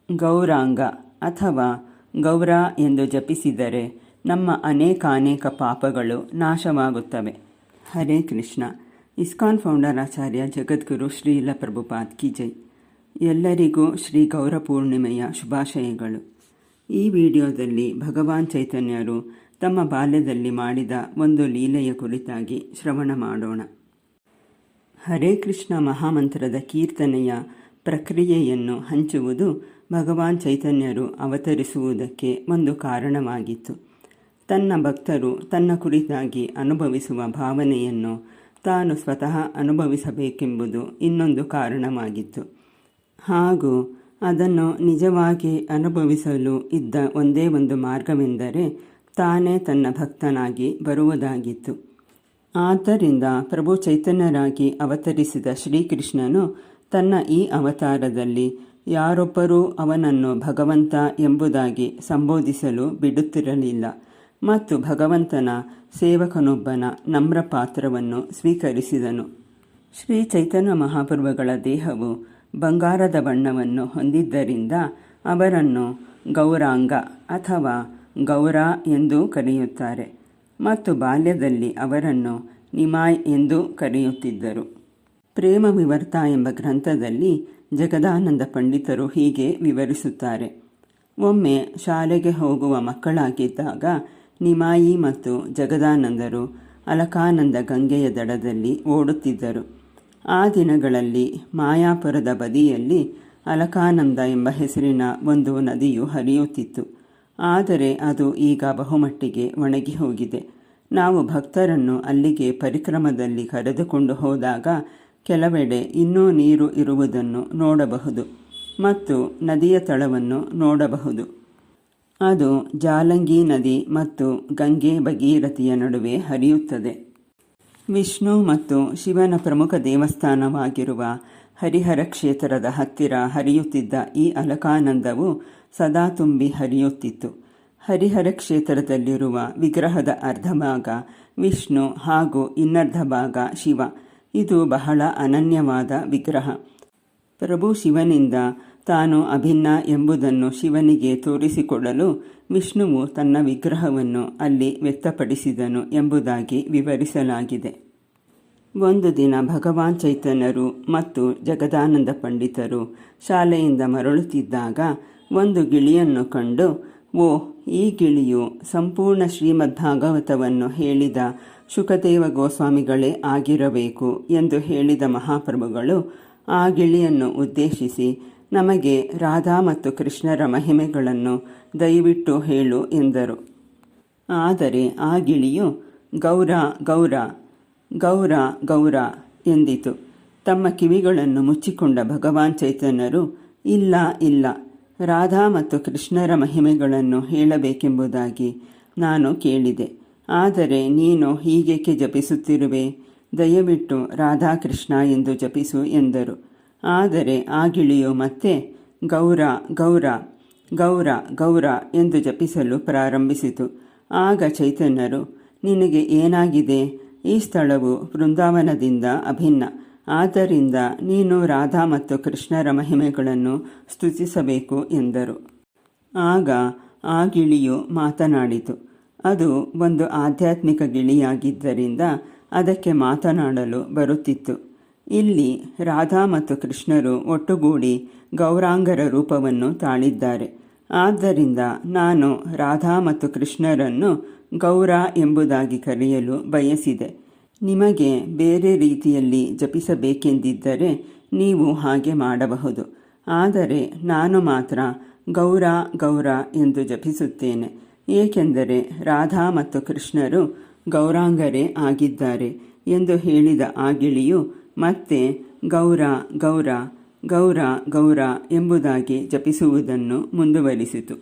ಗೌರಾಂಗ ಅಥವಾ ಗೌರ ಎಂದು ಜಪಿಸಿದರೆ ನಮ್ಮ ಅನೇಕಾನೇಕ ಪಾಪಗಳು ನಾಶವಾಗುತ್ತವೆ. ಹರೇ ಕೃಷ್ಣ. ಇಸ್ಕಾನ್ ಫೌಂಡರ್ ಆಚಾರ್ಯ ಜಗದ್ಗುರು ಶ್ರೀಲ ಪ್ರಭುಪಾದ್ ಕಿ ಜೈ. ಎಲ್ಲರಿಗೂ ಶ್ರೀ ಗೌರ ಪೂರ್ಣಿಮೆಯ ಶುಭಾಶಯಗಳು. ಈ ವಿಡಿಯೋದಲ್ಲಿ ಭಗವಾನ್ ಚೈತನ್ಯರು ತಮ್ಮ ಬಾಲ್ಯದಲ್ಲಿ ಮಾಡಿದ ಒಂದು ಲೀಲೆಯ ಕುರಿತಾಗಿ ಶ್ರವಣ ಮಾಡೋಣ. ಹರೇ ಕೃಷ್ಣ ಮಹಾಮಂತ್ರದ ಕೀರ್ತನೆಯ ಪ್ರಕ್ರಿಯೆಯನ್ನು ಹಂಚುವುದು ಭಗವಾನ್ ಚೈತನ್ಯರು ಅವತರಿಸುವುದಕ್ಕೆ ಒಂದು ಕಾರಣವಾಗಿತ್ತು. ತನ್ನ ಭಕ್ತರು ತನ್ನ ಕುರಿತಾಗಿ ಅನುಭವಿಸುವ ಭಾವನೆಯನ್ನು ತಾನು ಸ್ವತಃ ಅನುಭವಿಸಬೇಕೆಂಬುದು ಇನ್ನೊಂದು ಕಾರಣವಾಗಿತ್ತು. ಹಾಗೂ ಅದನ್ನು ನಿಜವಾಗಿ ಅನುಭವಿಸಲು ಇದ್ದ ಒಂದೇ ಒಂದು ಮಾರ್ಗವೆಂದರೆ ತಾನೇ ತನ್ನ ಭಕ್ತನಾಗಿ ಬರುವುದಾಗಿತ್ತು. ಆದ್ದರಿಂದ ಪ್ರಭು ಚೈತನ್ಯರಾಗಿ ಅವತರಿಸಿದ ಶ್ರೀಕೃಷ್ಣನು ತನ್ನ ಈ ಅವತಾರದಲ್ಲಿ ಯಾರೊಬ್ಬರೂ ಅವನನ್ನು ಭಗವಂತ ಎಂಬುದಾಗಿ ಸಂಬೋಧಿಸಲು ಬಿಡುತ್ತಿರಲಿಲ್ಲ ಮತ್ತು ಭಗವಂತನ ಸೇವಕನೊಬ್ಬನ ನಮ್ರ ಪಾತ್ರವನ್ನು ಸ್ವೀಕರಿಸಿದನು. ಶ್ರೀ ಚೈತನ್ಯ ಮಹಾಪ್ರಭುಗಳ ದೇಹವು ಬಂಗಾರದ ಬಣ್ಣವನ್ನು ಹೊಂದಿದ್ದರಿಂದ ಅವರನ್ನು ಗೌರಾಂಗ ಅಥವಾ ಗೌರ ಎಂದೂ ಕರೆಯುತ್ತಾರೆ ಮತ್ತು ಬಾಲ್ಯದಲ್ಲಿ ಅವರನ್ನು ನಿಮಾಯ್ ಎಂದೂ ಕರೆಯುತ್ತಿದ್ದರು. ಪ್ರೇಮ ವಿವರ್ತ ಎಂಬ ಗ್ರಂಥದಲ್ಲಿ ಜಗದಾನಂದ ಪಂಡಿತರು ಹೀಗೆ ವಿವರಿಸುತ್ತಾರೆ. ಒಮ್ಮೆ ಶಾಲೆಗೆ ಹೋಗುವ ಮಕ್ಕಳಾಗಿದ್ದಾಗ ನಿಮಾಯಿ ಮತ್ತು ಜಗದಾನಂದರು ಅಲಕಾನಂದ ಗಂಗೆಯ ದಡದಲ್ಲಿ ಓಡುತ್ತಿದ್ದರು. ಆ ದಿನಗಳಲ್ಲಿ ಮಾಯಾಪುರದ ಬದಿಯಲ್ಲಿ ಅಲಕಾನಂದ ಎಂಬ ಹೆಸರಿನ ಒಂದು ನದಿಯು ಹರಿಯುತ್ತಿತ್ತು. ಆದರೆ ಅದು ಈಗ ಬಹುಮಟ್ಟಿಗೆ ಒಣಗಿ ಹೋಗಿದೆ. ನಾವು ಭಕ್ತರನ್ನು ಅಲ್ಲಿಗೆ ಪರಿಕ್ರಮದಲ್ಲಿ ಕರೆದುಕೊಂಡು ಹೋದಾಗ ಕೆಲವೆಡೆ ಇನ್ನೂ ನೀರು ಇರುವುದನ್ನು ನೋಡಬಹುದು ಮತ್ತು ನದಿಯ ತಳವನ್ನು ನೋಡಬಹುದು. ಅದು ಜಾಲಂಗಿ ನದಿ ಮತ್ತು ಗಂಗೆ ಭಗೀರಥಿಯ ನಡುವೆ ಹರಿಯುತ್ತದೆ. ವಿಷ್ಣು ಮತ್ತು ಶಿವನ ಪ್ರಮುಖ ದೇವಸ್ಥಾನವಾಗಿರುವ ಹರಿಹರ ಕ್ಷೇತ್ರದ ಹತ್ತಿರ ಹರಿಯುತ್ತಿದ್ದ ಈ ಅಲಕಾನಂದವು ಸದಾ ತುಂಬಿ ಹರಿಯುತ್ತಿತ್ತು. ಹರಿಹರ ಕ್ಷೇತ್ರದಲ್ಲಿರುವ ವಿಗ್ರಹದ ಅರ್ಧ ಭಾಗ ವಿಷ್ಣು ಹಾಗೂ ಇನ್ನರ್ಧ ಭಾಗ ಶಿವ. ಇದು ಬಹಳ ಅನನ್ಯವಾದ ವಿಗ್ರಹ. ಪ್ರಭು ಶಿವನಿಂದ ತಾನು ಅಭಿನ್ನ ಎಂಬುದನ್ನು ಶಿವನಿಗೆ ತೋರಿಸಿಕೊಡಲು ವಿಷ್ಣುವು ತನ್ನ ವಿಗ್ರಹವನ್ನು ಅಲ್ಲಿ ವ್ಯಕ್ತಪಡಿಸಿದನು ಎಂಬುದಾಗಿ ವಿವರಿಸಲಾಗಿದೆ. ಒಂದು ದಿನ ಭಗವಾನ್ ಚೈತನ್ಯರು ಮತ್ತು ಜಗದಾನಂದ ಪಂಡಿತರು ಶಾಲೆಯಿಂದ ಮರಳುತ್ತಿದ್ದಾಗ ಒಂದು ಗಿಳಿಯನ್ನು ಕಂಡು, ಓ, ಈ ಗಿಳಿಯು ಸಂಪೂರ್ಣ ಶ್ರೀಮದ್ ಭಾಗವತವನ್ನು ಹೇಳಿದ ಶುಕದೇವ ಗೋಸ್ವಾಮಿಗಳೇ ಆಗಿರಬೇಕು ಎಂದು ಹೇಳಿದ ಮಹಾಪ್ರಭುಗಳು ಆ ಗಿಳಿಯನ್ನು ಉದ್ದೇಶಿಸಿ, ನಮಗೆ ರಾಧಾ ಮತ್ತು ಕೃಷ್ಣರ ಮಹಿಮೆಗಳನ್ನು ದಯವಿಟ್ಟು ಹೇಳು ಎಂದರು. ಆದರೆ ಆ ಗಿಳಿಯು ಗೌರ ಗೌರ ಗೌರ ಗೌರ ಎಂದಿತು. ತಮ್ಮ ಕಿವಿಗಳನ್ನು ಮುಚ್ಚಿಕೊಂಡ ಭಗವಾನ್ ಚೈತನ್ಯರು, ಇಲ್ಲ ಇಲ್ಲ, ರಾಧಾ ಮತ್ತು ಕೃಷ್ಣರ ಮಹಿಮೆಗಳನ್ನು ಹೇಳಬೇಕೆಂಬುದಾಗಿ ನಾನು ಕೇಳಿದೆ. ಆದರೆ ನೀನು ಹೀಗೇಕೆ ಜಪಿಸುತ್ತಿರುವೆ? ದಯವಿಟ್ಟು ರಾಧಾಕೃಷ್ಣ ಎಂದು ಜಪಿಸು ಎಂದರು. ಆದರೆ ಆ ಗಿಳಿಯು ಮತ್ತೆ ಗೌರ ಗೌರ ಗೌರ ಗೌರ ಎಂದು ಜಪಿಸಲು ಪ್ರಾರಂಭಿಸಿತು. ಆಗ ಚೈತನ್ಯರು, ನಿನಗೆ ಏನಾಗಿದೆ? ಈ ಸ್ಥಳವು ವೃಂದಾವನದಿಂದ ಅಭಿನ್ನ. ಆದ್ದರಿಂದ ನೀನು ರಾಧಾ ಮತ್ತು ಕೃಷ್ಣರ ಮಹಿಮೆಗಳನ್ನು ಸ್ತುತಿಸಬೇಕು ಎಂದರು. ಆಗ ಆ ಗಿಳಿಯು ಮಾತನಾಡಿತು. ಅದು ಒಂದು ಆಧ್ಯಾತ್ಮಿಕ ಗಿಳಿಯಾಗಿದ್ದರಿಂದ ಅದಕ್ಕೆ ಮಾತನಾಡಲು ಬರುತ್ತಿತ್ತು. ಇಲ್ಲಿ ರಾಧಾ ಮತ್ತು ಕೃಷ್ಣರು ಒಟ್ಟುಗೂಡಿ ಗೌರಾಂಗರ ರೂಪವನ್ನು ತಾಳಿದ್ದಾರೆ. ಆದ್ದರಿಂದ ನಾನು ರಾಧಾ ಮತ್ತು ಕೃಷ್ಣರನ್ನು ಗೌರ ಎಂಬುದಾಗಿ ಕರೆಯಲು ಬಯಸಿದೆ. ನಿಮಗೆ ಬೇರೆ ರೀತಿಯಲ್ಲಿ ಜಪಿಸಬೇಕೆಂದಿದ್ದರೆ ನೀವು ಹಾಗೆ ಮಾಡಬಹುದು. ಆದರೆ ನಾನು ಮಾತ್ರ ಗೌರ ಗೌರ ಎಂದು ಜಪಿಸುತ್ತೇನೆ, ಏಕೆಂದರೆ ರಾಧಾ ಮತ್ತು ಕೃಷ್ಣರು ಗೌರಾಂಗರೇ ಆಗಿದ್ದಾರೆ ಎಂದು ಹೇಳಿದ ಆ ಗಿಳಿಯು ಮತ್ತೆ ಗೌರ ಗೌರ ಗೌರ ಗೌರ ಎಂಬುದಾಗಿ ಜಪಿಸುವುದನ್ನು ಮುಂದುವರಿಸಿತು.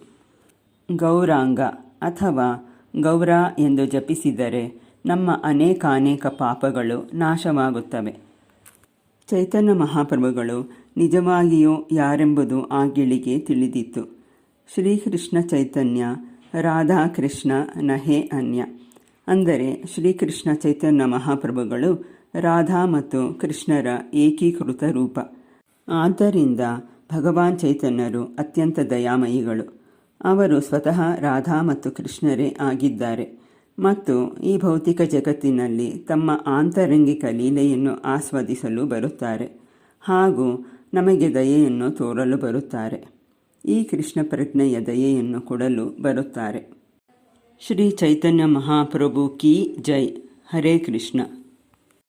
ಗೌರಾಂಗ ಅಥವಾ ಗೌರ ಎಂದು ಜಪಿಸಿದರೆ ನಮ್ಮ ಅನೇಕಾನೇಕ ಪಾಪಗಳು ನಾಶವಾಗುತ್ತವೆ. ಚೈತನ್ಯ ಮಹಾಪ್ರಭುಗಳು ನಿಜವಾಗಿಯೂ ಯಾರೆಂಬುದು ಆ ಗಿಳಿಗೆ ತಿಳಿದಿತ್ತು. ಶ್ರೀಕೃಷ್ಣ ಚೈತನ್ಯ ರಾಧಾಕೃಷ್ಣ ನಹೇ ಅನ್ಯ. ಅಂದರೆ ಶ್ರೀಕೃಷ್ಣ ಚೈತನ್ಯ ಮಹಾಪ್ರಭುಗಳು ರಾಧಾ ಮತ್ತು ಕೃಷ್ಣರ ಏಕೀಕೃತ ರೂಪ. ಆದ್ದರಿಂದ ಭಗವಾನ್ ಚೈತನ್ಯರು ಅತ್ಯಂತ ದಯಾಮಯಿಗಳು. ಅವರು ಸ್ವತಃ ರಾಧಾ ಮತ್ತು ಕೃಷ್ಣರೇ ಆಗಿದ್ದಾರೆ ಮತ್ತು ಈ ಭೌತಿಕ ಜಗತ್ತಿನಲ್ಲಿ ತಮ್ಮ ಆಂತರಂಗಿಕ ಲೀಲೆಯನ್ನು ಆಸ್ವಾದಿಸಲು ಬರುತ್ತಾರೆ ಹಾಗೂ ನಮಗೆ ದಯೆಯನ್ನು ತೋರಲು ಬರುತ್ತಾರೆ. ಈ ಕೃಷ್ಣ ಪ್ರಜ್ಞೆಯ ದಯೆಯನ್ನು ಕೊಡಲು ಬರುತ್ತಾರೆ. ಶ್ರೀ ಚೈತನ್ಯ ಮಹಾಪ್ರಭು ಕಿ ಜೈ. ಹರೇ ಕೃಷ್ಣ.